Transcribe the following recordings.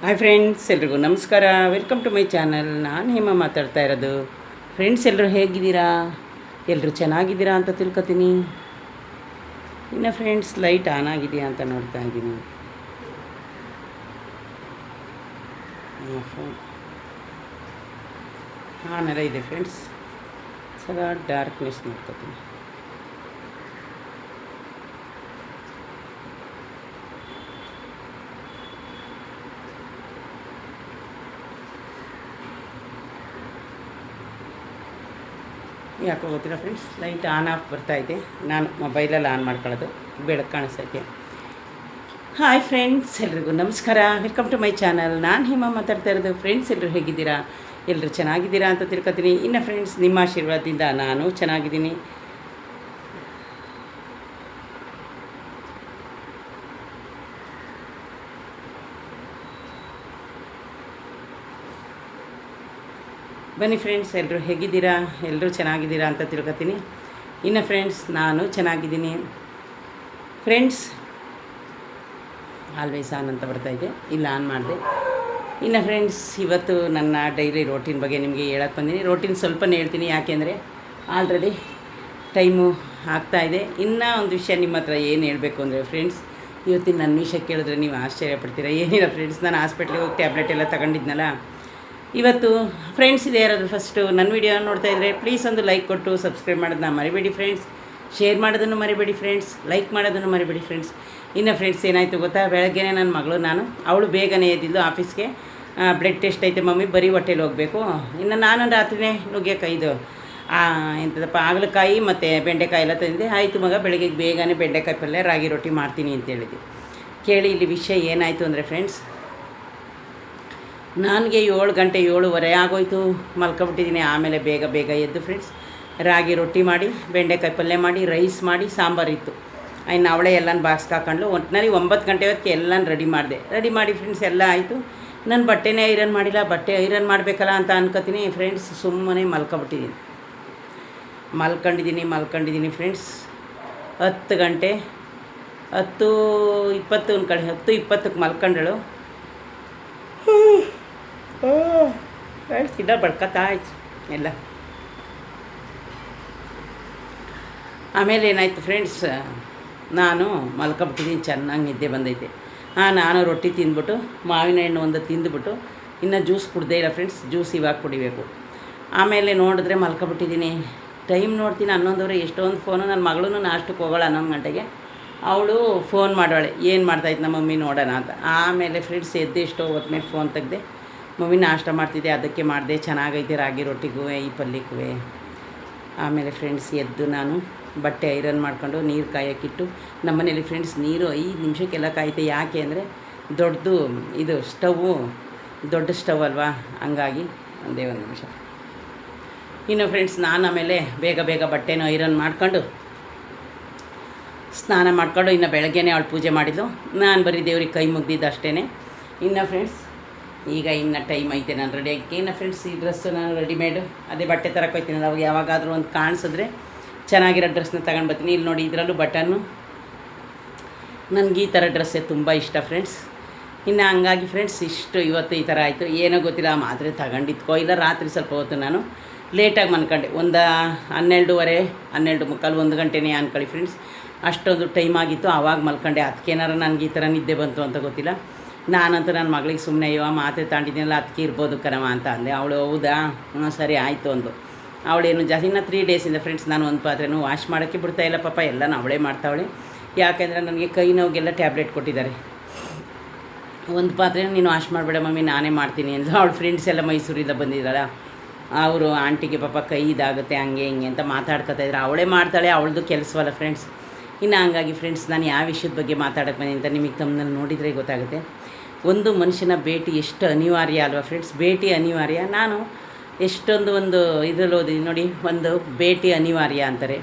Hi friends, ಎಲ್ರಿಗೂ ನಮಸ್ಕಾರ. Welcome to my channel. ನಾನು ಹೇಮ ಮಾತಾಡ್ತಾ ಇರೋದು. ಫ್ರೆಂಡ್ಸ್, ಎಲ್ಲರೂ ಹೇಗಿದ್ದೀರಾ? ಎಲ್ಲರೂ ಚೆನ್ನಾಗಿದ್ದೀರಾ ಅಂತ ತಿಳ್ಕೊತೀನಿ. ಇನ್ನು ಫ್ರೆಂಡ್ಸ್, ಲೈಟ್ ಆನ್ ಆಗಿದೆಯಾ ಅಂತ ನೋಡ್ತಾ ಇದ್ದೀನಿ. ಆನೆಲ್ಲ ಇದೆ ಫ್ರೆಂಡ್ಸ್. ಸದಾ ಡಾರ್ಕ್ನೆಸ್ ನೋಡ್ಕೊತೀನಿ. ಯಾಕೋ ಗೊತ್ತಿಲ್ಲ ಫ್ರೆಂಡ್ಸ್, ಲೈಟ್ ಆನ್ ಆಫ್ ಬರ್ತಾಯಿದೆ. ನಾನು ಮೊಬೈಲಲ್ಲಿ ಆನ್ ಮಾಡ್ಕೊಳ್ಳೋದು, ಬೆಳಕು ಕಾಣಿಸ್ತೈತೆ. ಹಾಯ್ ಫ್ರೆಂಡ್ಸ್, ಎಲ್ರಿಗೂ ನಮಸ್ಕಾರ. Welcome to my channel. ನಾನು ಹೇಮ ಮಾತಾಡ್ತಾ ಇರೋದು. ಫ್ರೆಂಡ್ಸ್, ಎಲ್ಲರೂ ಹೇಗಿದ್ದೀರಾ? ಎಲ್ಲರೂ ಚೆನ್ನಾಗಿದ್ದೀರಾ ಅಂತ ತಿಳ್ಕೊತೀನಿ. ಇನ್ನು ಫ್ರೆಂಡ್ಸ್, ನಿಮ್ಮ ಆಶೀರ್ವಾದದಿಂದ ನಾನು ಚೆನ್ನಾಗಿದ್ದೀನಿ. ಬನ್ನಿ ಫ್ರೆಂಡ್ಸ್, ಎಲ್ಲರೂ ಹೇಗಿದ್ದೀರಾ? ಎಲ್ಲರೂ ಚೆನ್ನಾಗಿದ್ದೀರಾ ಅಂತ ತಿಳ್ಕೊತೀನಿ. ಇನ್ನು ಫ್ರೆಂಡ್ಸ್, ನಾನು ಚೆನ್ನಾಗಿದ್ದೀನಿ. ಫ್ರೆಂಡ್ಸ್, ಆಲ್ವೇಸ್ ಆನ್ ಅಂತ ಬರ್ತಾಯಿದೆ, ಇಲ್ಲ ಆನ್ ಮಾಡಿದೆ. ಇನ್ನು ಫ್ರೆಂಡ್ಸ್, ಇವತ್ತು ನನ್ನ ಡೈಲಿ ರೋಟೀನ್ ಬಗ್ಗೆ ನಿಮಗೆ ಹೇಳಕ್ಕೆ ಬಂದೀನಿ. ರೋಟೀನ್ ಸ್ವಲ್ಪನೇ ಹೇಳ್ತೀನಿ, ಯಾಕೆಂದರೆ ಆಲ್ರೆಡಿ ಟೈಮು ಆಗ್ತಾಯಿದೆ. ಇನ್ನೂ ಒಂದು ವಿಷಯ ನಿಮ್ಮ ಹತ್ರ ಏನು ಹೇಳಬೇಕು ಅಂದರೆ ಫ್ರೆಂಡ್ಸ್, ಇವತ್ತಿನ ನನ್ನ ವಿಷಯ ಕೇಳಿದ್ರೆ ನೀವು ಆಶ್ಚರ್ಯಪಡ್ತೀರಾ. ಏನಿಲ್ಲ ಫ್ರೆಂಡ್ಸ್, ನಾನು ಹಾಸ್ಪಿಟ್ಲಿಗೆ ಹೋಗಿ ಟ್ಯಾಬ್ಲೆಟ್ ಎಲ್ಲ ತಗೊಂಡಿದ್ನಲ್ಲ ಇವತ್ತು. ಫ್ರೆಂಡ್ಸ್, ಇದೆ ಯಾರಾದರೂ ಫಸ್ಟು ನನ್ನ ವೀಡಿಯೋ ನೋಡ್ತಾ ಇದ್ದರೆ ಪ್ಲೀಸ್ ಒಂದು ಲೈಕ್ ಕೊಟ್ಟು ಸಬ್ಸ್ಕ್ರೈಬ್ ಮಾಡೋದನ್ನ ಮರಿಬೇಡಿ ಫ್ರೆಂಡ್ಸ್. ಶೇರ್ ಮಾಡೋದನ್ನು ಮರಿಬೇಡಿ ಫ್ರೆಂಡ್ಸ್. ಲೈಕ್ ಮಾಡೋದನ್ನು ಮರಿಬೇಡಿ ಫ್ರೆಂಡ್ಸ್. ಇನ್ನು ಫ್ರೆಂಡ್ಸ್, ಏನಾಯಿತು ಗೊತ್ತಾ, ಬೆಳಗ್ಗೆನೇ ನನ್ನ ಮಗಳು ಅವಳು ಬೇಗನೆ ಎದ್ದಿದ್ದು ಆಫೀಸ್ಗೆ. ಬ್ಲಡ್ ಟೆಸ್ಟ್ ಐತೆ ಮಮ್ಮಿ, ಬರೀ ಹೊಟ್ಟೆಲಿ ಹೋಗಬೇಕು. ಇನ್ನು ನಾನು ರಾತ್ರಿನೇ ನುಗ್ಗೆಕಾಯಿದು ಎಂಥದಪ್ಪ ಹಾಗಲಕಾಯಿ ಮತ್ತು ಬೆಂಡೆಕಾಯಿ ಎಲ್ಲ ತಂದಿದ್ದೆ. ಆಯಿತು ಮಗ, ಬೆಳಗ್ಗೆ ಬೇಗನೆ ಬೆಂಡೆಕಾಯಿ ಪಲ್ಯ ರಾಗಿ ರೊಟ್ಟಿ ಮಾಡ್ತೀನಿ ಅಂತ ಹೇಳಿದ್ದೆ. ಕೇಳಿ, ಇಲ್ಲಿ ವಿಷಯ ಏನಾಯಿತು ಅಂದರೆ ಫ್ರೆಂಡ್ಸ್, ನನಗೆ 7 ಗಂಟೆ 7:15 ಆಗೋಯ್ತು, ಮಲ್ಕೊಬಿಟ್ಟಿದ್ದೀನಿ. ಆಮೇಲೆ ಬೇಗ ಎದ್ದು ಫ್ರೆಂಡ್ಸ್ ರಾಗಿ ರೊಟ್ಟಿ ಮಾಡಿ, ಬೆಂಡೆಕಾಯಿ ಪಲ್ಯ ಮಾಡಿ, ರೈಸ್ ಮಾಡಿ, ಸಾಂಬಾರಿತ್ತು. ಇನ್ನು ಅವಳೇ ಎಲ್ಲನೂ ಬಾಕ್ಸ್ಗೆ ಹಾಕೊಂಡು ಒಟ್ಟಿನಲ್ಲಿ 9 ಗಂಟೆ ಹೊತ್ತಿಗೆ ಎಲ್ಲನೂ ರೆಡಿ ಮಾಡಿ ಫ್ರೆಂಡ್ಸ್ ಎಲ್ಲ ಆಯಿತು. ನನ್ನ ಬಟ್ಟೆನೇ ಐರನ್ ಮಾಡಿಲ್ಲ, ಬಟ್ಟೆ ಐರನ್ ಮಾಡಬೇಕಲ್ಲ ಅಂತ ಅನ್ಕೋತೀನಿ ಫ್ರೆಂಡ್ಸ್. ಸುಮ್ಮನೆ ಮಲ್ಕೊಂಡಿದ್ದೀನಿ ಫ್ರೆಂಡ್ಸ್. 10 ಗಂಟೆ 10:20 10:20ಕ್ಕೆ ಮಲ್ಕೊಂಡಳು. ಫ್ರೆಂಡ್ಸ್, ಇಲ್ಲ ಬಡ್ಕತ್ತಾ ಆಯ್ತು ಎಲ್ಲ. ಆಮೇಲೆ ಏನಾಯಿತು ಫ್ರೆಂಡ್ಸ್, ನಾನು ಮಲ್ಕೊಬಿಟ್ಟಿದ್ದೀನಿ, ಚೆನ್ನಾಗಿ ನಿದ್ದೆ ಬಂದೈತೆ. ನಾನು ರೊಟ್ಟಿ ತಿಂದ್ಬಿಟ್ಟು ಮಾವಿನ ಹಣ್ಣು ಒಂದು ತಿಂದುಬಿಟ್ಟು ಇನ್ನು ಜ್ಯೂಸ್ ಕುಡ್ದೇ ಇಲ್ಲ ಫ್ರೆಂಡ್ಸ್. ಜ್ಯೂಸ್ ಇವಾಗ ಕುಡಿಬೇಕು. ಆಮೇಲೆ ನೋಡಿದ್ರೆ ಮಲ್ಕೊಬಿಟ್ಟಿದ್ದೀನಿ. ಟೈಮ್ ನೋಡ್ತೀನಿ 11:00. ಎಷ್ಟೊಂದು ಫೋನು. ನನ್ನ ಮಗಳೂ ನಾಷ್ಟಕ್ಕೆ ಹೋಗೋಳ 11 ಗಂಟೆಗೆ. ಅವಳು ಫೋನ್ ಮಾಡೋಳೆ, ಏನು ಮಾಡ್ತಾಯಿತ್ತು ನಮ್ಮ ಮಮ್ಮಿ ನೋಡೋಣ ಅಂತ. ಆಮೇಲೆ ಫ್ರೆಂಡ್ಸ್ ಎದ್ದು ಎಷ್ಟೋ ಹೊತ್ತು ಮೇಲೆ ಫೋನ್ ತೆಗೆದೆ. ಮಮ್ಮಿ ನಾಷ್ಟ ಮಾಡ್ತಿದ್ದೆ, ಅದಕ್ಕೆ ಮಾಡಿದೆ. ಚೆನ್ನಾಗೈತೆ ರಾಗಿ ರೊಟ್ಟಿಗೂ ಈ ಪಲ್ಯಕ್ಕೂ. ಆಮೇಲೆ ಫ್ರೆಂಡ್ಸ್ ಎದ್ದು ನಾನು ಬಟ್ಟೆ ಐರನ್ ಮಾಡ್ಕೊಂಡು ನೀರು ಕಾಯೋಕ್ಕಿಟ್ಟು, ನಮ್ಮನೇಲಿ ಫ್ರೆಂಡ್ಸ್ ನೀರು 5 ನಿಮಿಷಕ್ಕೆಲ್ಲ ಕಾಯುತ್ತೆ. ಯಾಕೆ ಅಂದರೆ ದೊಡ್ಡದು ಇದು ಸ್ಟವ್ವು, ದೊಡ್ಡ ಸ್ಟವ್ ಅಲ್ವಾ, ಹಂಗಾಗಿ ಒಂದೇ 1 ನಿಮಿಷ. ಇನ್ನು ಫ್ರೆಂಡ್ಸ್, ನಾನು ಆಮೇಲೆ ಬೇಗ ಬಟ್ಟೆನೂ ಐರನ್ ಮಾಡ್ಕೊಂಡು ಸ್ನಾನ ಮಾಡ್ಕೊಂಡು ಇನ್ನು ಬೆಳಗ್ಗೆನೇ ಅವಳು ಪೂಜೆ ಮಾಡಿದ್ಲು. ನಾನು ಬರೀ ದೇವ್ರಿಗೆ ಕೈ ಮುಗ್ದಿದ್ದು ಅಷ್ಟೇ. ಇನ್ನು ಫ್ರೆಂಡ್ಸ್, ಈಗ ಇನ್ನು ಟೈಮ್ ಐತೆ ನಾನು ರೆಡಿ ಆಗಿ. ಇನ್ನು ಫ್ರೆಂಡ್ಸ್, ಈ ಡ್ರೆಸ್ಸು ನಾನು ರೆಡಿಮೇಡು ಅದೇ ಬಟ್ಟೆ ತರಕ್ಕೆ ಹೋಗ್ತೀನಿ. ಅವಾಗ ಯಾವಾಗಾದರೂ ಒಂದು ಕಾಣಿಸಿದ್ರೆ ಚೆನ್ನಾಗಿರೋ ಡ್ರೆಸ್ನ ತಗೊಂಡು ಬರ್ತೀನಿ. ಇಲ್ಲಿ ನೋಡಿ, ಇದರಲ್ಲೂ ಬಟನ್ನು. ನನಗೆ ಈ ಥರ ಡ್ರೆಸ್ಸೇ ತುಂಬ ಇಷ್ಟ ಫ್ರೆಂಡ್ಸ್. ಇನ್ನು ಹಂಗಾಗಿ ಫ್ರೆಂಡ್ಸ್, ಇಷ್ಟು ಇವತ್ತು ಈ ಥರ ಆಯಿತು. ಏನೋ ಗೊತ್ತಿಲ್ಲ, ಮಾತ್ರೆ ತಗೊಂಡಿದ್ಕೋ ಇಲ್ಲ ರಾತ್ರಿ ಸ್ವಲ್ಪ ಹೊತ್ತು ನಾನು ಲೇಟಾಗಿ ಮನ್ಕೊಂಡೆ. ಒಂದು 12:30 12:45 1 ಗಂಟೆನೇ ಅನ್ಕೊಳ್ಳಿ ಫ್ರೆಂಡ್ಸ್. ಅಷ್ಟೊಂದು ಟೈಮ್ ಆಗಿತ್ತು, ಆವಾಗ ಮಲ್ಕೊಂಡೆ. ಅದಕ್ಕೇನಾರ ನನಗೆ ಈ ಥರ ನಿದ್ದೆ ಬಂತು ಅಂತ ಗೊತ್ತಿಲ್ಲ. ನಾನಂತೂ ನನ್ನ ಮಗಳಿಗೆ ಸುಮ್ಮನೆ ಮಾತ್ರೆ ತಗೊಂಡಿದ್ದೀನಲ್ಲ, ಅದಕ್ಕೆ ಇರ್ಬೋದು ಕಣವ ಅಂತ ಅಂದೆ. ಅವಳು ಹೌದಾ, ಸರಿ ಆಯಿತು ಅಂದು. ಅವಳೇನು ಜಾಸ್ತಿ ಇನ್ನು 3 ಡೇಸಿಂದ ಫ್ರೆಂಡ್ಸ್ ನಾನು ಒಂದು ಪಾತ್ರೆನೂ ವಾಶ್ ಮಾಡೋಕ್ಕೆ ಬಿಡ್ತಾಯಿಲ್ಲ ಪಾಪ. ಎಲ್ಲನೂ ಅವಳೇ ಮಾಡ್ತಾವಳೆ. ಯಾಕೆಂದರೆ ನನಗೆ ಕೈ ನೋವಿಗೆಲ್ಲ ಟ್ಯಾಬ್ಲೆಟ್ ಕೊಟ್ಟಿದ್ದಾರೆ. ಒಂದು ಪಾತ್ರೆನೂ ನೀನು ವಾಶ್ ಮಾಡಬೇಡ ಮಮ್ಮಿ, ನಾನೇ ಮಾಡ್ತೀನಿ ಅಂದು. ಅವಳ ಫ್ರೆಂಡ್ಸ್ ಎಲ್ಲ ಮೈಸೂರಿಂದ ಬಂದಿದ್ದಾಳ. ಅವರು ಆಂಟಿಗೆ ಪಾಪ ಕೈ ಇದಾಗುತ್ತೆ ಹಂಗೆ ಹಿಂಗೆ ಅಂತ ಮಾತಾಡ್ಕೊತಾಯಿದ್ರು. ಅವಳೇ ಮಾಡ್ತಾಳೆ, ಅವಳದು ಕೆಲಸವಲ್ಲ ಫ್ರೆಂಡ್ಸ್. ಇನ್ನು ಹಂಗಾಗಿ ಫ್ರೆಂಡ್ಸ್, ನಾನು ಯಾವ ವಿಷಯದ ಬಗ್ಗೆ ಮಾತಾಡೋಕ್ಕೆ ಬಂದಿ ಅಂತ ನಿಮಗೆ ತಮ್ಮನಲ್ಲಿ ನೋಡಿದರೆ ಗೊತ್ತಾಗುತ್ತೆ. ಒಂದು ಮನುಷ್ಯನ ಭೇಟಿ ಎಷ್ಟು ಅನಿವಾರ್ಯ ಅಲ್ವಾ ಫ್ರೆಂಡ್ಸ್. ಭೇಟಿ ಅನಿವಾರ್ಯ. ನಾನು ಎಷ್ಟೊಂದು ಒಂದು ಇದರಲ್ಲಿ ಓದಿದ್ದೀನಿ ನೋಡಿ, ಒಂದು ಭೇಟಿ ಅನಿವಾರ್ಯ ಅಂತಾರೆ,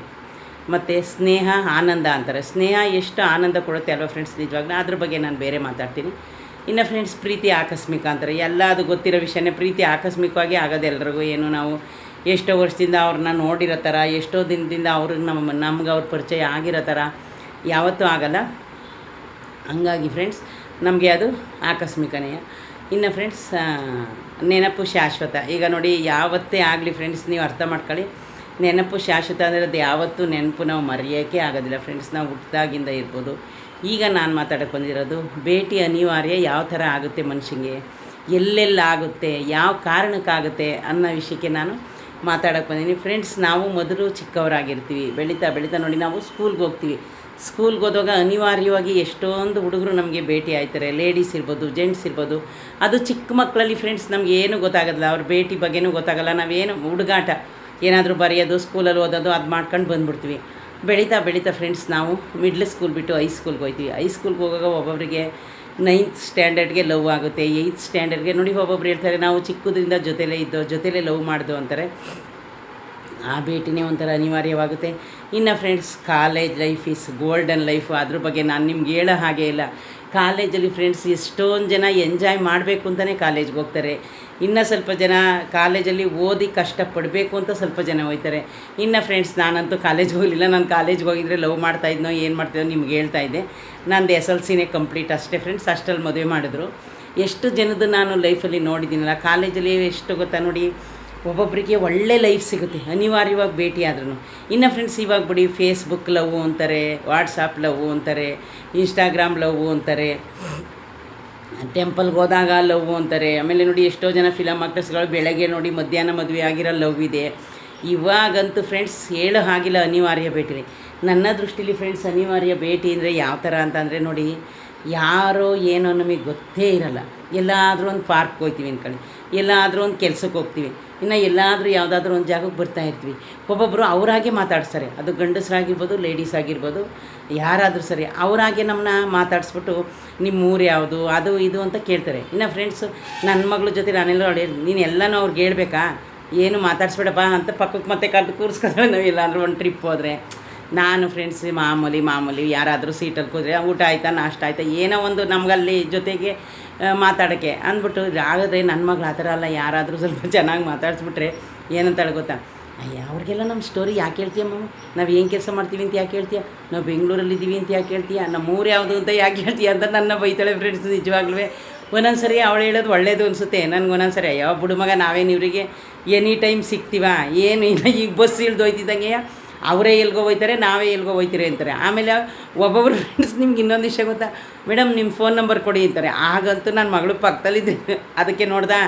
ಮತ್ತು ಸ್ನೇಹ ಆನಂದ ಅಂತಾರೆ. ಸ್ನೇಹ ಎಷ್ಟು ಆನಂದ ಕೊಡುತ್ತೆ ಅಲ್ವಾ ಫ್ರೆಂಡ್ಸ್, ನಿಜವಾಗ್ಲೂ. ಅದ್ರ ಬಗ್ಗೆ ನಾನು ಬೇರೆ ಮಾತಾಡ್ತೀನಿ. ಇನ್ನು ಫ್ರೆಂಡ್ಸ್, ಪ್ರೀತಿ ಆಕಸ್ಮಿಕ ಅಂತಾರೆ. ಎಲ್ಲ ಅದು ಗೊತ್ತಿರೋ ವಿಷಯನೇ. ಪ್ರೀತಿ ಆಕಸ್ಮಿಕವಾಗಿ ಆಗೋದು ಎಲ್ರಿಗೂ. ಏನು ನಾವು ಎಷ್ಟೋ ವರ್ಷದಿಂದ ಅವ್ರನ್ನ ನೋಡಿರೋ ಥರ, ಎಷ್ಟೋ ದಿನದಿಂದ ಅವ್ರಿಗೆ ನಮ್ಗೆ ಅವ್ರ ಪರಿಚಯ ಆಗಿರೋ ಥರ ಯಾವತ್ತೂ ಆಗಲ್ಲ. ಹಂಗಾಗಿ ಫ್ರೆಂಡ್ಸ್, ನಮಗೆ ಅದು ಆಕಸ್ಮಿಕನೇ. ಇನ್ನು ಫ್ರೆಂಡ್ಸ್ ನೆನಪು ಶಾಶ್ವತ. ಈಗ ನೋಡಿ ಯಾವತ್ತೇ ಆಗಲಿ ಫ್ರೆಂಡ್ಸ್, ನೀವು ಅರ್ಥ ಮಾಡ್ಕೊಳ್ಳಿ, ನೆನಪು ಶಾಶ್ವತ ಅಂದರೆ ಅದು ಯಾವತ್ತೂ ನೆನಪು ನಾವು ಮರೆಯೋಕ್ಕೆ ಆಗೋದಿಲ್ಲ ಫ್ರೆಂಡ್ಸ್. ನಾವು ಹುಟ್ಟಿದಾಗಿಂದ ಇರ್ಬೋದು. ಈಗ ನಾನು ಮಾತಾಡೋಕ್ಕೆ ಬಂದಿರೋದು ಭೇಟಿ ಅನಿವಾರ್ಯ, ಯಾವ ಥರ ಆಗುತ್ತೆ ಮನುಷ್ಯನಿಗೆ, ಎಲ್ಲೆಲ್ಲ ಆಗುತ್ತೆ, ಯಾವ ಕಾರಣಕ್ಕಾಗುತ್ತೆ ಅನ್ನೋ ವಿಷಯಕ್ಕೆ ನಾನು ಮಾತಾಡೋಕ್ಕೆ ಬಂದೀನಿ ಫ್ರೆಂಡ್ಸ್. ನಾವು ಮೊದಲು ಚಿಕ್ಕವರಾಗಿರ್ತೀವಿ, ಬೆಳೀತಾ ಬೆಳೀತಾ ನೋಡಿ ನಾವು ಸ್ಕೂಲ್ಗೆ ಹೋಗ್ತೀವಿ. ಸ್ಕೂಲ್ಗೆ ಹೋದಾಗ ಅನಿವಾರ್ಯವಾಗಿ ಎಷ್ಟೊಂದು ಹುಡುಗರು ನಮಗೆ ಭೇಟಿ ಆಯ್ತಾರೆ, ಲೇಡೀಸ್ ಇರ್ಬೋದು, ಜೆಂಟ್ಸ್ ಇರ್ಬೋದು. ಅದು ಚಿಕ್ಕ ಮಕ್ಕಳಲ್ಲಿ ಫ್ರೆಂಡ್ಸ್ ನಮ್ಗೆ ಏನೂ ಗೊತ್ತಾಗೋದಿಲ್ಲ, ಅವ್ರ ಭೇಟಿ ಬಗ್ಗೆನೂ ಗೊತ್ತಾಗಲ್ಲ. ನಾವೇನು ಹುಡುಗಾಟ ಏನಾದರೂ ಬರೆಯೋದು, ಸ್ಕೂಲಲ್ಲಿ ಓದೋದು ಅದು ಮಾಡ್ಕೊಂಡು ಬಂದುಬಿಡ್ತೀವಿ. ಬೆಳೀತಾ ಬೆಳೀತಾ ಫ್ರೆಂಡ್ಸ್ ನಾವು ಮಿಡ್ಲ್ ಸ್ಕೂಲ್ ಬಿಟ್ಟು ಹೈಸ್ಕೂಲ್ಗೆ ಹೋಗ್ತೀವಿ. ಹೈಸ್ಕೂಲ್ಗೆ ಹೋಗುವಾಗ ಒಬ್ಬೊಬ್ಬರಿಗೆ 9th ಸ್ಟ್ಯಾಂಡರ್ಡ್ಗೆ ಲವ್ ಆಗುತ್ತೆ, 8th ಸ್ಟ್ಯಾಂಡರ್ಡ್ಗೆ ನೋಡಿ ಒಬ್ಬೊಬ್ರು ಹೇಳ್ತಾರೆ ನಾವು ಚಿಕ್ಕದ್ರಿಂದ ಜೊತೆಲೇ ಲವ್ ಮಾಡ್ದು ಅಂತಾರೆ. ಆ ಭೇಟಿನೇ ಒಂಥರ ಅನಿವಾರ್ಯವಾಗುತ್ತೆ. ಇನ್ನು friends college life is golden life. ಅದ್ರ ಬಗ್ಗೆ ನಾನು ನಿಮ್ಗೆ ಹೇಳೋ ಹಾಗೆ ಇಲ್ಲ. ಕಾಲೇಜಲ್ಲಿ ಫ್ರೆಂಡ್ಸ್ ಎಷ್ಟೊಂದು ಜನ ಎಂಜಾಯ್ ಮಾಡಬೇಕು ಅಂತಲೇ ಕಾಲೇಜ್ಗೆ ಹೋಗ್ತಾರೆ. ಇನ್ನು ಸ್ವಲ್ಪ ಜನ ಕಾಲೇಜಲ್ಲಿ ಓದಿ ಕಷ್ಟಪಡಬೇಕು ಅಂತ ಸ್ವಲ್ಪ ಜನ ಹೋಗ್ತಾರೆ. ಇನ್ನು ಫ್ರೆಂಡ್ಸ್ ನಾನಂತೂ ಕಾಲೇಜ್ಗೆ ಹೋಗಲಿಲ್ಲ. ನಾನು ಕಾಲೇಜ್ಗೆ ಹೋಗಿದ್ರೆ ಲವ್ ಮಾಡ್ತಾಯಿದ್ನೋ ಏನು ಮಾಡ್ತಾಯಿದ್ದೋ ನಿಮ್ಗೆ ಹೇಳ್ತಾಯಿದ್ದೆ. ನಂದು SLCನೇ ಕಂಪ್ಲೀಟ್ ಅಷ್ಟೇ ಫ್ರೆಂಡ್ಸ್. ಅಷ್ಟರಲ್ಲಿ ಮದುವೆ ಮಾಡಿದ್ರು. ಎಷ್ಟು ಜನದ್ದು ನಾನು ಲೈಫಲ್ಲಿ ನೋಡಿದ್ದೀನಲ್ಲ. ಕಾಲೇಜಲ್ಲಿ ಎಷ್ಟು ಗೊತ್ತಾ ನೋಡಿ, ಒಬ್ಬೊಬ್ಬರಿಗೆ ಒಳ್ಳೆ ಲೈಫ್ ಸಿಗುತ್ತೆ ಅನಿವಾರ್ಯವಾಗಿ ಭೇಟಿ ಆದ್ರೂ. ಇನ್ನು ಫ್ರೆಂಡ್ಸ್ ಇವಾಗ ಬಿಡಿ ಫೇಸ್ಬುಕ್ ಲವ್ ಅಂತಾರೆ, ವಾಟ್ಸಪ್ ಲವ್ ಅಂತಾರೆ, ಇನ್ಸ್ಟಾಗ್ರಾಮ್ ಲವ್ ಅಂತಾರೆ, ಟೆಂಪಲ್ಗೆ ಹೋದಾಗ ಲವ್ ಅಂತಾರೆ. ಆಮೇಲೆ ನೋಡಿ ಎಷ್ಟೋ ಜನ ಫಿಲಮ್ ಆಕ್ಟರ್ಸ್ಗಳು ಬೆಳಗ್ಗೆ ನೋಡಿ ಮಧ್ಯಾಹ್ನ ಮದುವೆ ಆಗಿರೋ ಲವ್ ಇದೆ. ಇವಾಗಂತೂ ಫ್ರೆಂಡ್ಸ್ ಹೇಳೋ ಹಾಗಿಲ್ಲ ಅನಿವಾರ್ಯ ಭೇಟಿ. ನನ್ನ ದೃಷ್ಟಿಲಿ ಫ್ರೆಂಡ್ಸ್ ಅನಿವಾರ್ಯ ಭೇಟಿ ಅಂದರೆ ಯಾವ ಥರ ಅಂತಂದರೆ ನೋಡಿ, ಯಾರೋ ಏನೋ ನಮಗೆ ಗೊತ್ತೇ ಇರಲ್ಲ. ಎಲ್ಲಾದರೂ ಒಂದು ಪಾರ್ಕ್ ಹೋಗ್ತೀವಿ ಅಂದ್ಕೊಳ್ಳಿ, ಎಲ್ಲಾದರೂ ಒಂದು ಕೆಲ್ಸಕ್ಕೆ ಹೋಗ್ತೀವಿ, ಇನ್ನು ಎಲ್ಲಾದರೂ ಯಾವುದಾದ್ರೂ ಒಂದು ಜಾಗಕ್ಕೆ ಬರ್ತಾಯಿರ್ತೀವಿ. ಒಬ್ಬೊಬ್ಬರು ಅವರಾಗೆ ಮಾತಾಡ್ಸ್ತಾರೆ. ಅದು ಗಂಡಸರಾಗಿರ್ಬೋದು, ಲೇಡೀಸ್ ಆಗಿರ್ಬೋದು, ಯಾರಾದರೂ ಸರಿ ಅವರಾಗೆ ನಮ್ಮನ್ನ ಮಾತಾಡಿಸ್ಬಿಟ್ಟು ನಿಮ್ಮ ಊರು ಯಾವುದು ಅದು ಇದು ಅಂತ ಕೇಳ್ತಾರೆ. ಇನ್ನು ಫ್ರೆಂಡ್ಸು ನನ್ನ ಮಗಳ ಜೊತೆ ನಾನೆಲ್ಲ ಹೊಡೆ ನೀನು ಎಲ್ಲನೂ ಅವ್ರಿಗೆ ಹೇಳ್ಬೇಕಾ, ಏನು ಮಾತಾಡಿಸ್ಬೇಡಪ್ಪ ಅಂತ ಪಕ್ಕಕ್ಕೆ ಮತ್ತೆ ಕರೆದು ಕೂರಿಸ್ಕೊಂಡ್ರೆ ನಾವು ಎಲ್ಲಾದರೂ ಒಂದು ಟ್ರಿಪ್ ಹೋದರೆ. ನಾನು ಫ್ರೆಂಡ್ಸ್ ಮಾಮೂಲಿ ಯಾರಾದರೂ ಸೀಟಲ್ಲಿ ಕೂತ್ರೆ ಊಟ ಆಯಿತಾ, ನಾಷ್ಟ ಆಯಿತಾ, ಏನೋ ಒಂದು ನಮಗಲ್ಲಿ ಜೊತೆಗೆ ಮಾತಾಡೋಕ್ಕೆ ಅಂದ್ಬಿಟ್ಟು ಆಗದೆ. ನನ್ನ ಮಗಳು ಆ ಥರ ಅಲ್ಲ. ಯಾರಾದರೂ ಸ್ವಲ್ಪ ಚೆನ್ನಾಗಿ ಮಾತಾಡಿಸ್ಬಿಟ್ರೆ ಏನಂತಾಳೆ ಗೊತ್ತಾ, ಅಯ್ಯ ಅವ್ರಿಗೆಲ್ಲ ನಮ್ಮ ಸ್ಟೋರಿ ಯಾಕೆ ಹೇಳ್ತೀಯ ಮಮ್ಮ, ನಾವು ಏನು ಕೆಲಸ ಮಾಡ್ತೀವಿ ಅಂತ ಯಾಕೆ ಹೇಳ್ತೀಯ, ನಾವು ಬೆಂಗಳೂರಲ್ಲಿದ್ದೀವಿ ಅಂತ ಯಾಕೆ ಹೇಳ್ತೀಯ, ನಮ್ಮ ಊರು ಯಾವುದು ಅಂತ ಯಾಕೆ ಹೇಳ್ತೀಯ ಅಂತ ನನ್ನ ಬೈತಾಳೆ ಫ್ರೆಂಡ್ಸ್. ನಿಜವಾಗ್ಲೂ ಒಂದೊಂದು ಸರಿ ಅವಳು ಹೇಳೋದು ಒಳ್ಳೇದು ಅನಿಸುತ್ತೆ. ನನಗೆ ಒಂದೊಂದು ಸರಿ ಅಯ್ಯೋ ಬಿಡು ಮಗ, ನಾವೇನು ಇವರಿಗೆ ಎನಿ ಟೈಮ್ ಸಿಗ್ತೀವ, ಏನು ಇಲ್ಲ. ಈಗ ಬಸ್ ಇಳ್ದೋಯ್ತಿದ್ದಂಗೆ ಅವರೇ ಎಲ್ಗೋ ಹೋಯ್ತಾರೆ, ನಾವೇ ಎಲ್ಗೋ ಹೋಯ್ತೀರಿ ಅಂತಾರೆ. ಆಮೇಲೆ ಒಬ್ಬೊಬ್ರು ಫ್ರೆಂಡ್ಸ್ ನಿಮ್ಗೆ ಇನ್ನೊಂದು ವಿಷಯ ಗೊತ್ತಾ, ಮೇಡಮ್ ನಿಮ್ಮ ಫೋನ್ ನಂಬರ್ ಕೊಡಿ ಅಂತಾರೆ. ಆಗಂತೂ ನನ್ನ ಮಗಳು ಪಕ್ಕದಲ್ಲಿದ್ದೆ, ಅದಕ್ಕೆ ನೋಡ್ದಾ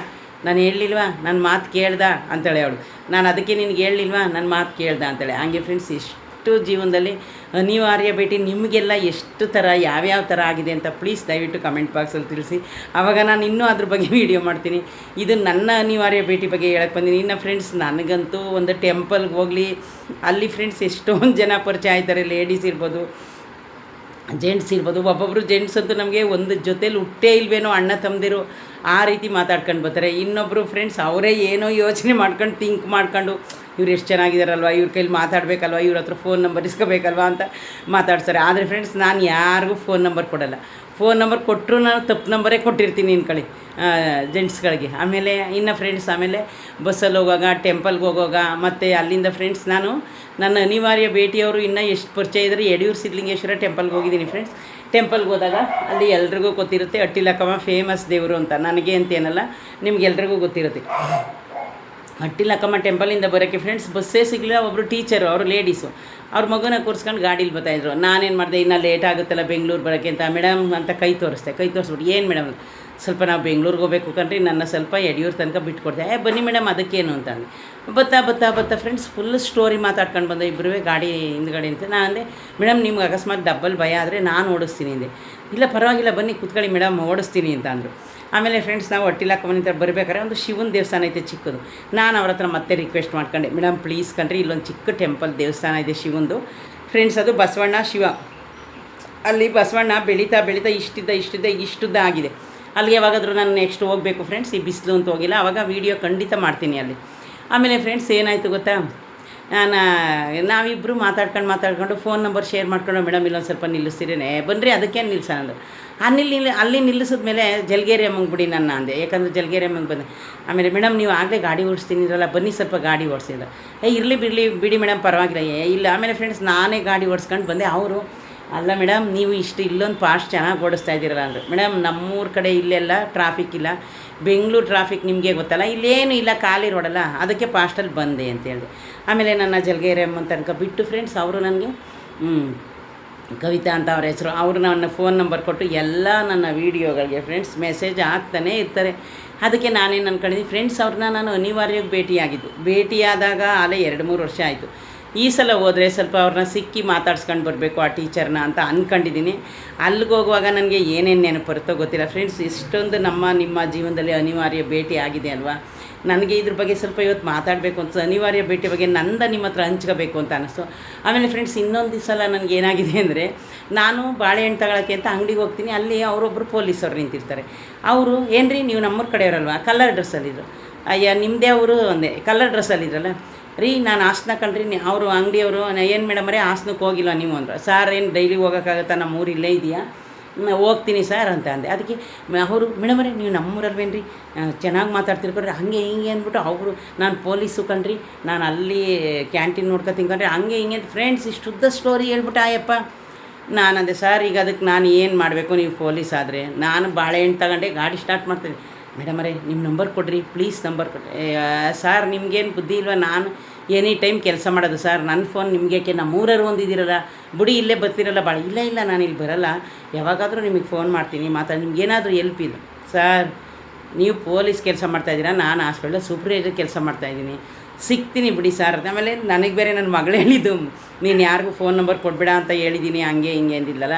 ನಾನು ಹೇಳಲಿಲ್ವಾ, ನನ್ನ ಮಾತು ಕೇಳ್ದ ಅಂತೇಳಿ ಅವಳು. ನಾನು ಅದಕ್ಕೆ ನಿನಗೆ ಹೇಳಲಿಲ್ವಾ, ನನ್ನ ಮಾತು ಕೇಳ್ದ ಅಂತೇಳಿ. ಹಂಗೆ ಫ್ರೆಂಡ್ಸ್ ಎಷ್ಟು ಜೀವನದಲ್ಲಿ ಅನಿವಾರ್ಯ ಭೇಟಿ ನಿಮಗೆಲ್ಲ ಎಷ್ಟು ಥರ ಯಾವ್ಯಾವ ಥರ ಆಗಿದೆ ಅಂತ ಪ್ಲೀಸ್ ದಯವಿಟ್ಟು ಕಮೆಂಟ್ ಬಾಕ್ಸಲ್ಲಿ ತಿಳಿಸಿ. ಆವಾಗ ನಾನು ಇನ್ನೂ ಅದ್ರ ಬಗ್ಗೆ ವೀಡಿಯೋ ಮಾಡ್ತೀನಿ. ಇದು ನನ್ನ ಅನಿವಾರ್ಯ ಭೇಟಿ ಬಗ್ಗೆ ಹೇಳಕ್ಕೆ ಬಂದೀನಿ. ಇನ್ನು ಫ್ರೆಂಡ್ಸ್ ನನಗಂತೂ ಒಂದು ಟೆಂಪಲ್ಗೆ ಹೋಗಲಿ, ಅಲ್ಲಿ ಫ್ರೆಂಡ್ಸ್ ಎಷ್ಟೊಂದು ಜನ ಪರಿಚಯ ಆಯ್ತಾರೆ, ಲೇಡೀಸ್ ಇರ್ಬೋದು, ಜೆಂಟ್ಸ್ ಇರ್ಬೋದು. ಒಬ್ಬೊಬ್ಬರು ಜೆಂಟ್ಸ್ ಅಂತೂ ನಮಗೆ ಒಂದು ಜೊತೇಲಿ ಹುಟ್ಟೇ ಇಲ್ವೇನೋ, ಅಣ್ಣ ತಮ್ಮದಿರು ಆ ರೀತಿ ಮಾತಾಡ್ಕೊಂಡು ಬರ್ತಾರೆ. ಇನ್ನೊಬ್ಬರು ಫ್ರೆಂಡ್ಸ್ ಅವರೇ ಏನೋ ಯೋಚನೆ ಮಾಡ್ಕೊಂಡು ಥಿಂಕ್ ಮಾಡ್ಕೊಂಡು ಇವ್ರು ಎಷ್ಟು ಚೆನ್ನಾಗಿದ್ದಾರಲ್ವ, ಇವ್ರ ಕೈಲಿ ಮಾತಾಡಬೇಕಲ್ವ, ಇವ್ರ ಹತ್ರ ಫೋನ್ ನಂಬರ್ ಇಸ್ಕೋಬೇಕಲ್ವ ಅಂತ ಮಾತಾಡ್ತಾರೆ. ಆದರೆ ಫ್ರೆಂಡ್ಸ್ ನಾನು ಯಾರಿಗೂ ಫೋನ್ ನಂಬರ್ ಕೊಡೋಲ್ಲ. ಫೋನ್ ನಂಬರ್ ಕೊಟ್ಟರು ನಾನು ತಪ್ಪು ನಂಬರೇ ಕೊಟ್ಟಿರ್ತೀನಿ ಇನ್ಕೊಳ್ಳಿ ಜೆಂಟ್ಸ್ಗಳಿಗೆ. ಆಮೇಲೆ ಇನ್ನು ಫ್ರೆಂಡ್ಸ್ ಆಮೇಲೆ ಬಸ್ಸಲ್ಲಿ ಹೋಗುವಾಗ, ಟೆಂಪಲ್ಗೆ ಹೋಗುವಾಗ, ಮತ್ತು ಅಲ್ಲಿಂದ ಫ್ರೆಂಡ್ಸ್ ನಾನು ನನ್ನ ಅನಿವಾರ್ಯ ಭೇಟಿಯವರು ಇನ್ನೂ ಎಷ್ಟು ಪರಿಚಯ ಇದ್ದರೆ ಯಡಿಯೂರು ಸಿದ್ಧಲಿಂಗೇಶ್ವರ ಟೆಂಪಲ್ಗೆ ಹೋಗಿದ್ದೀನಿ ಫ್ರೆಂಡ್ಸ್. ಟೆಂಪಲ್ಗೆ ಹೋದಾಗ ಅಲ್ಲಿ ಎಲ್ರಿಗೂ ಗೊತ್ತಿರುತ್ತೆ ಅಟ್ಟಿಲಕ್ಕಮ್ಮ ಫೇಮಸ್ ದೇವರು ಅಂತ. ನನಗೆ ಅಂತೇನಲ್ಲ, ನಿಮ್ಗೆಲ್ರಿಗೂ ಗೊತ್ತಿರುತ್ತೆ. ಅಟ್ಟಿಲಕ್ಕಮ್ಮ ಟೆಂಪಲಿಂದ ಬರೋಕ್ಕೆ ಫ್ರೆಂಡ್ಸ್ ಬಸ್ಸೇ ಸಿಗಲಿಲ್ಲ. ಒಬ್ಬರು ಟೀಚರು, ಅವರು ಲೇಡೀಸು, ಅವ್ರ ಮಗುನ ಕೂರಿಸ್ಕೊಂಡು ಗಾಡೀಲಿ ಬರ್ತಾಯಿದ್ರು. ನಾನೇನು ಮಾಡಿದೆ, ಇನ್ನೂ ಲೇಟ್ ಆಗುತ್ತಲ್ಲ ಬೆಂಗಳೂರು ಬರೋಕ್ಕೆ ಅಂತ, ಮೇಡಮ್ ಅಂತ ಕೈ ತೋರಿಸ್ಬಿಟ್ಟು ಏನು ಮೇಡಮ್, ಸ್ವಲ್ಪ ನಾವು ಬೆಂಗಳೂರಿಗೆ ಹೋಗ್ಬೇಕು ಕಣ್ರಿ, ನನ್ನ ಸ್ವಲ್ಪ ಯಡಿಯೂರು ತನಕ ಬಿಟ್ಕೊಡ್ದೆ. ಬನ್ನಿ ಮೇಡಮ್ ಅದಕ್ಕೇನು ಅಂತ ಅಂದೆ. ಬತ್ತಾ ಫ್ರೆಂಡ್ಸ್ ಫುಲ್ ಸ್ಟೋರಿ ಮಾತಾಡ್ಕೊಂಡು ಬಂದೆ ಇಬ್ಬರೂ ಗಾಡಿ ಹಿಂದ್ಗಡೆ ಅಂತ. ನಾನು ಅಂದೆ ಮೇಡಮ್ ನಿಮ್ಗೆ ಅಕಸ್ಮಾತ್ ಡಬ್ಬಲ್ ಭಯ ಆದರೆ ನಾನು ಓಡಿಸ್ತೀನಿ ಅಂದೆ. ಇಲ್ಲ ಪರವಾಗಿಲ್ಲ ಬನ್ನಿ ಕೂತ್ಕೊಳ್ಳಿ ಮೇಡಮ್ ಓಡಿಸ್ತೀನಿ ಅಂತ ಅಂದರು. ಆಮೇಲೆ ಫ್ರೆಂಡ್ಸ್ ನಾವು ಅಟ್ಟಿಲಕ್ಕಮ್ಮನ ಬರ್ಬೇಕಾದ್ರೆ ಒಂದು ಶಿವನ ದೇವಸ್ಥಾನ ಐತೆ ಚಿಕ್ಕದು. ನಾನು ಅವ್ರ ಹತ್ರ ಮತ್ತೆ ರಿಕ್ವೆಸ್ಟ್ ಮಾಡ್ಕೊಂಡೆ, ಮೇಡಮ್ ಪ್ಲೀಸ್ ಕಣ್ರಿ ಇಲ್ಲೊಂದು ಚಿಕ್ಕ ಟೆಂಪಲ್ ದೇವಸ್ಥಾನ ಇದೆ ಶಿವಂದು ಫ್ರೆಂಡ್ಸ್, ಅದು ಬಸವಣ್ಣ ಶಿವ. ಅಲ್ಲಿ ಬಸವಣ್ಣ ಬೆಳೀತಾ ಇಷ್ಟುದ್ದ ಆಗಿದೆ. ಅಲ್ಲಿಗೆ ಯಾವಾಗಾದರೂ ನಾನು ನೆಕ್ಸ್ಟ್ ಹೋಗಬೇಕು ಫ್ರೆಂಡ್ಸ್, ಈ ಬಿಸಿಲು ಅಂತ ಹೋಗಿಲ್ಲ, ಆವಾಗ ವೀಡಿಯೋ ಖಂಡಿತ ಮಾಡ್ತೀನಿ ಅಲ್ಲಿ. ಆಮೇಲೆ ಫ್ರೆಂಡ್ಸ್ ಏನಾಯಿತು ಗೊತ್ತಾ, ನಾವಿಬ್ಬರು ಮಾತಾಡ್ಕೊಂಡು ಫೋನ್ ನಂಬರ್ ಶೇರ್ ಮಾಡ್ಕೊಂಡು ಮೇಡಮ್ ಇಲ್ಲೊಂದು ಸ್ವಲ್ಪ ನಿಲ್ಲಿಸ್ತೀರೇನೆ, ಬನ್ನಿರಿ ಅದಕ್ಕೇನು ನಿಲ್ಸೋಣ ಅಂದರು. ಅಲ್ಲಿ ನಿಲ್ಲಿಸಿದ್ಮೇಲೆ ಜಲ್ಗೇರಿ ಅಮ್ಮಂಗೆ ಬಿಡಿ ನನ್ನ ಅಂದೆ, ಯಾಕಂದರೆ ಜಲ್ಗೇರಿ ಅಮ್ಮಂಗೆ ಬಂದೆ. ಆಮೇಲೆ ಮೇಡಮ್ ನೀವು ಆಗಲೇ ಗಾಡಿ ಓಡಿಸ್ತೀನಿರಲ್ಲ, ಬನ್ನಿ ಸ್ವಲ್ಪ ಗಾಡಿ ಓಡಿಸಿಲ್ಲ. ಇರಲಿ ಬಿಡಿ ಮೇಡಮ್ ಪರವಾಗಿಲ್ಲ. ಇಲ್ಲ ಆಮೇಲೆ ಫ್ರೆಂಡ್ಸ್ ನಾನೇ ಗಾಡಿ ಓಡಿಸ್ಕೊಂಡು ಬಂದೆ. ಅವರು ಅಲ್ಲ ಮೇಡಮ್, ನೀವು ಇಷ್ಟು ಇಲ್ಲೊಂದು ಪಾಸ್ಟ್ ಚೆನ್ನಾಗಿ ಓಡಿಸ್ತಾ ಇದ್ದೀರಲ್ಲ ಅಂದರೆ, ಮೇಡಮ್ ನಮ್ಮೂರ ಕಡೆ ಇಲ್ಲೆಲ್ಲ ಟ್ರಾಫಿಕ್ ಇಲ್ಲ, ಬೆಂಗಳೂರು ಟ್ರಾಫಿಕ್ ನಿಮಗೆ ಗೊತ್ತಲ್ಲ, ಇಲ್ಲೇನು ಇಲ್ಲ, ಖಾಲಿ ರೋಡಲ್ಲ, ಅದಕ್ಕೆ ಪಾಸ್ಟಲ್ಲಿ ಬಂದೆ ಅಂತ ಹೇಳಿದೆ. ಆಮೇಲೆ ನನ್ನ ಜಲ್ಗೇರಿ ಅಮ್ಮನ ತನಕ ಬಿಟ್ಟು ಫ್ರೆಂಡ್ಸ್, ಅವರು ನನಗೆ ಕವಿತಾ ಅಂತ ಅವ್ರ ಹೆಸರು, ಅವರು ನನ್ನ ಫೋನ್ ನಂಬರ್ ಕೊಟ್ಟು ಎಲ್ಲ ನನ್ನ ವೀಡಿಯೋಗಳಿಗೆ ಫ್ರೆಂಡ್ಸ್ ಮೆಸೇಜ್ ಹಾಕ್ತಾನೇ ಇರ್ತಾರೆ. ಅದಕ್ಕೆ ನಾನೇನು ಅಂದ್ಕೊಂಡಿದ್ದೀನಿ ಫ್ರೆಂಡ್ಸ್, ಅವ್ರನ್ನ ನಾನು ಅನಿವಾರ್ಯವಾಗಿ ಭೇಟಿಯಾದಾಗ ಅಲ್ಲೇ 2-3 ವರ್ಷ ಆಯಿತು. ಈ ಸಲ ಹೋದರೆ ಸ್ವಲ್ಪ ಅವ್ರನ್ನ ಸಿಕ್ಕಿ ಮಾತಾಡ್ಸ್ಕೊಂಡು ಬರಬೇಕು ಆ ಟೀಚರ್ನ ಅಂತ ಅಂದ್ಕೊಂಡಿದ್ದೀನಿ. ಅಲ್ಲಿಗೆ ಹೋಗುವಾಗ ನನಗೆ ಏನೇನು ನೆನಪು ಬರುತ್ತೋ ಗೊತ್ತಿಲ್ಲ ಫ್ರೆಂಡ್ಸ್. ಇಷ್ಟೊಂದು ನಿಮ್ಮ ಜೀವನದಲ್ಲಿ ಅನಿವಾರ್ಯ ಭೇಟಿ ಆಗಿದೆ ಅಲ್ವಾ. ನನಗೆ ಇದ್ರ ಬಗ್ಗೆ ಸ್ವಲ್ಪ ಇವತ್ತು ಮಾತಾಡಬೇಕು ಅಂತ, ಅನಿವಾರ್ಯ ಭೇಟಿ ಬಗ್ಗೆ ನಿಮ್ಮ ಹತ್ರ ಹಂಚ್ಕೋಬೇಕು ಅಂತ ಅನ್ನಿಸ್ತು. ಆಮೇಲೆ ಫ್ರೆಂಡ್ಸ್, ಇನ್ನೊಂದು ಸಲ ನನಗೆ ಏನಾಗಿದೆ ಅಂದರೆ, ನಾನು ಬಾಳೆಹಣ್ಣು ತಗೊಳ್ಳೋಕ್ಕೆ ಅಂತ ಅಂಗಡಿಗೆ ಹೋಗ್ತೀನಿ, ಅಲ್ಲಿ ಅವರೊಬ್ಬರು ಪೊಲೀಸವ್ರು ನಿಂತಿರ್ತಾರೆ. ಅವರು ಏನ್ರಿ ನೀವು ನಮ್ಮೂರ ಕಡೆಯವರಲ್ವ, ಕಲರ್ ಡ್ರೆಸ್ಸಲ್ಲಿದ್ದರು. ಅಯ್ಯ ನಿಮ್ಮದೇ ಅವರು ಒಂದೇ ಕಲರ್ ಡ್ರೆಸ್ಸಲ್ಲಿದ್ರಲ್ಲ ರೀ, ನಾನು ಹಾಸನ ಕಣ್ರಿ, ಅವರು ಅಂಗಡಿಯವರು ಏನು ಮೇಡಮರೇ ಹಾಸನಕ್ಕೆ ಹೋಗಿಲ್ಲ ನೀವು ಅಂದರು. ಸಾರ್ ಏನು ಡೈಲಿ ಹೋಗೋಕ್ಕಾಗತ್ತಾ, ನಮ್ಮ ಊರು ಇಲ್ಲೇ ಇದೆಯಾ, ಹೋಗ್ತೀನಿ ಸರ್ ಅಂತ ಅಂದೆ. ಅದಕ್ಕೆ ಅವರು ಮೇಡಮರೇ ನೀವು ನಮ್ಮೂರಲ್ವೇನ್ರಿ, ಚೆನ್ನಾಗಿ ಮಾತಾಡ್ತಿರ್ಕೊಡ್ರಿ ಹಂಗೆ ಹಿಂಗೆ ಅಂದ್ಬಿಟ್ಟು ಅವರು, ನಾನು ಪೊಲೀಸು ಕಣ್ರಿ, ನಾನು ಅಲ್ಲಿ ಕ್ಯಾಂಟೀನ್ ನೋಡ್ಕೊತೀನಿ ಕಣ್ರಿ, ಹಂಗೆ ಹಿಂಗೆ ಅಂತ ಫ್ರೆಂಡ್ಸ್ ಇಷ್ಟುದ್ದ ಸ್ಟೋರಿ ಹೇಳ್ಬಿಟ್ಟು ಆಯಪ್ಪ. ನಾನು ಅಂದೆ ಸರ್ ಈಗ ಅದಕ್ಕೆ ನಾನು ಏನು ಮಾಡಬೇಕು, ನೀವು ಪೊಲೀಸ್ ಆದರೆ ನಾನು ಬಾಳೆಹಣ್ಣು ತಗೊಂಡೆ ಗಾಡಿ ಸ್ಟಾರ್ಟ್ ಮಾಡ್ತೀನಿ. ಮೇಡಮರೇ ನಿಮ್ಮ ನಂಬರ್ ಕೊಡ್ರಿ ಪ್ಲೀಸ್, ನಂಬರ್ ಕೊಡ್ರಿ. ಸಾರ್ ನಿಮ್ಗೇನು ಬುದ್ಧಿ ಇಲ್ವಾ, ನಾನು ಎನಿ ಟೈಮ್ ಕೆಲಸ ಮಾಡೋದು ಸರ್, ನನ್ನ ಫೋನ್ ನಿಮಗೇಕೆ, ನಮ್ಮೂರರು ಒಂದಿದ್ದೀರಲ್ಲ ಬುಡಿ ಇಲ್ಲೇ ಬರ್ತಿರಲ್ಲ ಭಾಳ. ಇಲ್ಲ ನಾನು ಇಲ್ಲಿ ಬರೋಲ್ಲ, ಯಾವಾಗಾದರೂ ನಿಮಗೆ ಫೋನ್ ಮಾಡ್ತೀನಿ, ನಿಮ್ಗೇನಾದರೂ ಎಲ್ಪ್ ಇದು ಸರ್. ನೀವು ಪೊಲೀಸ್ ಕೆಲಸ ಮಾಡ್ತಾಯಿದ್ದೀರಾ, ನಾನು ಹಾಸ್ಪಿಟಲ್ ಸೂಪರ್ವೈಸರ್ ಕೆಲಸ ಮಾಡ್ತಾಯಿದ್ದೀನಿ, ಸಿಗ್ತೀನಿ ಬಿಡಿ ಸರ್. ಆಮೇಲೆ ನನಗೆ ಬೇರೆ ನನ್ನ ಮಗಳು ಹೇಳಿದ್ದು, ನೀನು ಯಾರಿಗೂ ಫೋನ್ ನಂಬರ್ ಕೊಡಬೇಡ ಅಂತ ಹೇಳಿದ್ದೀನಿ, ಹಂಗೆ ಹಿಂಗೆ ಅಂದಿಲ್ಲಲ್ಲ.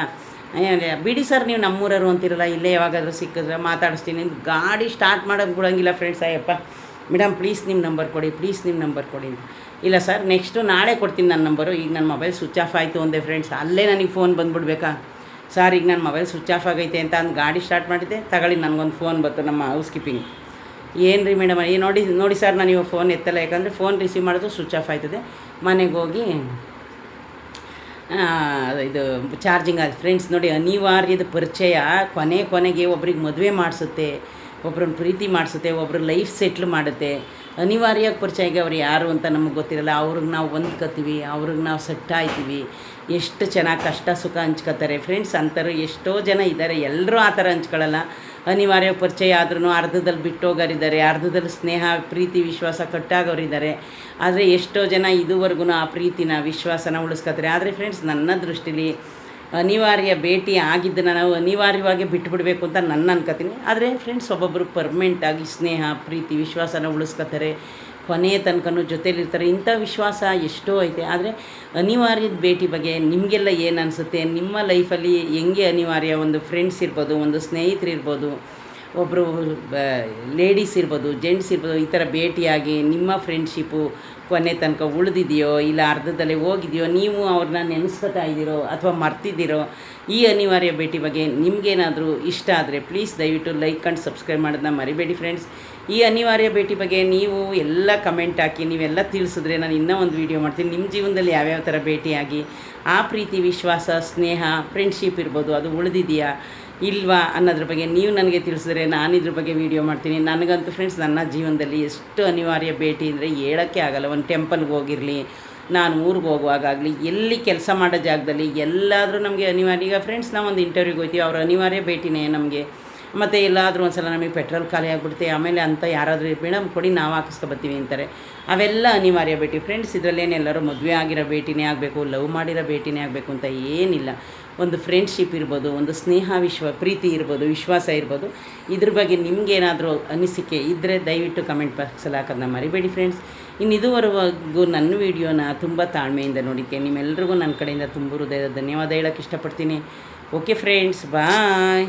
ಬಿಡಿ ಸರ್, ನೀವು ನಮ್ಮೂರರು ಅಂತಿರಲ್ಲ, ಇಲ್ಲೇ ಯಾವಾಗಾದರೂ ಸಿಕ್ಕಿದ್ರೆ ಮಾತಾಡಿಸ್ತೀನಿ. ಗಾಡಿ ಸ್ಟಾರ್ಟ್ ಮಾಡೋದು ಬಿಡೋಂಗಿಲ್ಲ ಫ್ರೆಂಡ್ಸ್. ಅಯ್ಯಪ್ಪ ಮೇಡಮ್ ಪ್ಲೀಸ್ ನಿಮ್ಮ ನಂಬರ್ ಕೊಡಿ, ಪ್ಲೀಸ್ ನಿಮ್ಮ ನಂಬರ್ ಕೊಡಿ. ಇಲ್ಲ ಸರ್ ನೆಕ್ಸ್ಟು ನಾಳೆ ಕೊಡ್ತೀನಿ ನನ್ನ ನಂಬರು, ಈಗ ನನ್ನ ಮೊಬೈಲ್ ಸ್ವಿಚ್ ಆಫ್ ಆಯಿತು ಅಂದೆ ಫ್ರೆಂಡ್ಸ್. ಅಲ್ಲೇ ನನಗೆ ಫೋನ್ ಬಂದುಬಿಡ್ಬೇಕಾ ಸರ್, ಈಗ ನನ್ನ ಮೊಬೈಲ್ ಸ್ವಿಚ್ ಆಫ್ ಆಗೈತೆ ಅಂತ ಅಂದು ಗಾಡಿ ಸ್ಟಾರ್ಟ್ ಮಾಡಿದ್ದೆ, ತಗೊಳ್ಳಿ ನನಗೊಂದು ಫೋನ್ ಬಂತು ನಮ್ಮ ಹೌಸ್ ಕೀಪಿಂಗ್. ಏನು ರೀ ಮೇಡಮ್, ನೋಡಿ ಸರ್, ನಾನು ಇವಾಗ ಫೋನ್ ಎತ್ತಲ್ಲ, ಯಾಕಂದರೆ ಫೋನ್ ರಿಸೀವ್ ಮಾಡೋದು ಸ್ವಿಚ್ ಆಫ್ ಆಯ್ತದೆ. ಮನೆಗೆ ಹೋಗಿ ಇದು ಚಾರ್ಜಿಂಗ್ ಆದ ಫ್ರೆಂಡ್ಸ್. ನೋಡಿ, ಅನಿವಾರ್ಯದ ಪರಿಚಯ ಕೊನೆಗೆ ಒಬ್ರಿಗೆ ಮದುವೆ ಮಾಡಿಸುತ್ತೆ, ಒಬ್ರನ್ನ ಪ್ರೀತಿ ಮಾಡಿಸುತ್ತೆ, ಒಬ್ರು ಲೈಫ್ ಸೆಟ್ಲ್ ಮಾಡುತ್ತೆ. ಅನಿವಾರ್ಯ ಪರಿಚಯಗೆ ಅವ್ರು ಯಾರು ಅಂತ ನಮಗೆ ಗೊತ್ತಿರಲ್ಲ, ಅವ್ರಿಗೆ ನಾವು ಹೊಂದ್ಕೊತೀವಿ, ಅವ್ರಿಗೆ ನಾವು ಸೆಟ್ ಆಯ್ತೀವಿ, ಎಷ್ಟು ಚೆನ್ನಾಗಿ ಕಷ್ಟ ಸುಖ ಹಂಚ್ಕೋತಾರೆ ಫ್ರೆಂಡ್ಸ್. ಅಂಥವ್ರು ಎಷ್ಟೋ ಜನ ಇದ್ದಾರೆ, ಎಲ್ಲರೂ ಆ ಥರ ಹಂಚ್ಕೊಳ್ಳಲ್ಲ. ಅನಿವಾರ್ಯ ಪರಿಚಯ ಆದ್ರೂ ಅರ್ಧದಲ್ಲಿ ಬಿಟ್ಟೋಗೋರಿದ್ದಾರೆ, ಅರ್ಧದಲ್ಲಿ ಸ್ನೇಹ ಪ್ರೀತಿ ವಿಶ್ವಾಸ ಕಟ್ಟಾಗೋರಿದ್ದಾರೆ. ಆದರೆ ಎಷ್ಟೋ ಜನ ಇದುವರೆಗೂ ಆ ಪ್ರೀತಿನ ವಿಶ್ವಾಸನ ಉಳಿಸ್ಕೊತಾರೆ. ಆದರೆ ಫ್ರೆಂಡ್ಸ್, ನನ್ನ ದೃಷ್ಟಿಲಿ ಅನಿವಾರ್ಯ ಭೇಟಿ ಆಗಿದ್ದನ್ನು ನಾವು ಅನಿವಾರ್ಯವಾಗಿ ಬಿಟ್ಟುಬಿಡಬೇಕು ಅಂತ ನಾನು ಅನ್ಕೋತೀನಿ. ಆದರೆ ಫ್ರೆಂಡ್ಸ್, ಒಬ್ಬೊಬ್ಬರು ಪರ್ಮನೆಂಟಾಗಿ ಸ್ನೇಹ ಪ್ರೀತಿ ವಿಶ್ವಾಸನ ಉಳಿಸ್ಕೊತಾರೆ, ಕೊನೆಯ ತನಕನೂ ಜೊತೇಲಿರ್ತಾರೆ. ಇಂಥ ವಿಶ್ವಾಸ ಎಷ್ಟೋ ಐತೆ. ಆದರೆ ಅನಿವಾರ್ಯದ ಭೇಟಿ ಬಗ್ಗೆ ನಿಮಗೆಲ್ಲ ಏನು ಅನಿಸುತ್ತೆ? ನಿಮ್ಮ ಲೈಫಲ್ಲಿ ಹೆಂಗೆ ಅನಿವಾರ್ಯ, ಒಂದು ಫ್ರೆಂಡ್ಸ್ ಇರ್ಬೋದು, ಒಂದು ಸ್ನೇಹಿತರು ಇರ್ಬೋದು, ಒಬ್ಬರು ಲೇಡೀಸ್ ಇರ್ಬೋದು, ಜೆಂಟ್ಸ್ ಇರ್ಬೋದು, ಈ ಥರ ಭೇಟಿಯಾಗಿ ನಿಮ್ಮ ಫ್ರೆಂಡ್ಶಿಪ್ಪು ಕೊನೆ ತನಕ ಉಳಿದಿದೆಯೋ ಇಲ್ಲ ಅರ್ಧದಲ್ಲೇ ಹೋಗಿದೆಯೋ, ನೀವು ಅವ್ರನ್ನ ನೆನೆಸ್ಕೊತಾ ಇದ್ದೀರೋ ಅಥವಾ ಮರ್ತಿದ್ದೀರೋ? ಈ ಅನಿವಾರ್ಯ ಭೇಟಿ ಬಗ್ಗೆ ನಿಮಗೇನಾದರೂ ಇಷ್ಟ ಆದರೆ ಪ್ಲೀಸ್ ದಯವಿಟ್ಟು ಲೈಕ್ ಆ್ಯಂಡ್ ಸಬ್ಸ್ಕ್ರೈಬ್ ಮಾಡೋದನ್ನ ಮರಿಬೇಡಿ ಫ್ರೆಂಡ್ಸ್. ಈ ಅನಿವಾರ್ಯ ಭೇಟಿ ಬಗ್ಗೆ ನೀವು ಎಲ್ಲ ಕಮೆಂಟ್ ಹಾಕಿ, ನೀವೆಲ್ಲ ತಿಳಿಸಿದ್ರೆ ನಾನು ಇನ್ನೂ ಒಂದು ವೀಡಿಯೋ ಮಾಡ್ತೀನಿ. ನಿಮ್ಮ ಜೀವನದಲ್ಲಿ ಯಾವ್ಯಾವ ಥರ ಭೇಟಿಯಾಗಿ ಆ ಪ್ರೀತಿ ವಿಶ್ವಾಸ ಸ್ನೇಹ ಫ್ರೆಂಡ್ಶಿಪ್ ಇರ್ಬೋದು, ಅದು ಉಳಿದಿದೆಯಾ ಇಲ್ವಾ ಅನ್ನೋದ್ರ ಬಗ್ಗೆ ನೀವು ನನಗೆ ತಿಳಿಸಿದ್ರೆ ನಾನು ಇದ್ರ ಬಗ್ಗೆ ವೀಡಿಯೋ ಮಾಡ್ತೀನಿ. ನನಗಂತೂ ಫ್ರೆಂಡ್ಸ್, ನನ್ನ ಜೀವನದಲ್ಲಿ ಎಷ್ಟು ಅನಿವಾರ್ಯ ಭೇಟಿ ಅಂದರೆ ಹೇಳೋಕ್ಕೆ ಆಗಲ್ಲ. ಒಂದು ಟೆಂಪಲ್ಗೆ ಹೋಗಿರಲಿ, ನಾನು ಊರಿಗೆ ಹೋಗುವಾಗಲಿ, ಎಲ್ಲಿ ಕೆಲಸ ಮಾಡೋ ಜಾಗದಲ್ಲಿ ಎಲ್ಲಾದರೂ ನಮಗೆ ಅನಿವಾರ್ಯ. ಈಗ ಫ್ರೆಂಡ್ಸ್, ನಾವು ಒಂದು ಇಂಟರ್ವ್ಯೂಗೆ ಹೋಗ್ತೀವಿ, ಅವ್ರ ಅನಿವಾರ್ಯ ಭೇಟಿನೇ ನಮಗೆ. ಮತ್ತು ಎಲ್ಲಾದರೂ ಒಂದು ಸಲ ನಮಗೆ ಪೆಟ್ರೋಲ್ ಖಾಲಿ ಆಗಿಬಿಡುತ್ತೆ, ಆಮೇಲೆ ಅಂತ ಯಾರಾದರೂ ಮೇಡಮ್ ಕೊಡಿ ನಾವು ಹಾಕಿಸ್ಕೊಬತ್ತೀವಿ ಅಂತಾರೆ. ಅವೆಲ್ಲ ಅನಿವಾರ್ಯ ಭೇಟಿ ಫ್ರೆಂಡ್ಸ್. ಇದರಲ್ಲೇನೆಲ್ಲರೂ ಮದುವೆ ಆಗಿರೋ ಭೇಟಿನೇ ಆಗಬೇಕು, ಲವ್ ಮಾಡಿರೋ ಭೇಟಿನೇ ಆಗಬೇಕು ಅಂತ ಏನಿಲ್ಲ. ಒಂದು ಫ್ರೆಂಡ್ಶಿಪ್ ಇರ್ಬೋದು, ಒಂದು ಸ್ನೇಹ ಪ್ರೀತಿ ಇರ್ಬೋದು, ವಿಶ್ವಾಸ ಇರ್ಬೋದು. ಇದ್ರ ಬಗ್ಗೆ ನಿಮಗೇನಾದರೂ ಅನಿಸಿಕೆ ಇದ್ದರೆ ದಯವಿಟ್ಟು ಕಮೆಂಟ್ ಬಾಕ್ಸಲ್ಲಿ ಹಾಕೋದನ್ನ ಮರಿಬೇಡಿ ಫ್ರೆಂಡ್ಸ್. ಇನ್ನು ಇದುವರೆಗೂ ನನ್ನ ವೀಡಿಯೋನ ತುಂಬ ತಾಳ್ಮೆಯಿಂದ ನೋಡಿಕೆ ನಿಮ್ಮೆಲ್ರಿಗೂ ನನ್ನ ಕಡೆಯಿಂದ ತುಂಬ ಹೃದಯದ ಧನ್ಯವಾದ ಹೇಳೋಕ್ಕೆ ಇಷ್ಟಪಡ್ತೀನಿ. ಓಕೆ ಫ್ರೆಂಡ್ಸ್, ಬಾಯ್.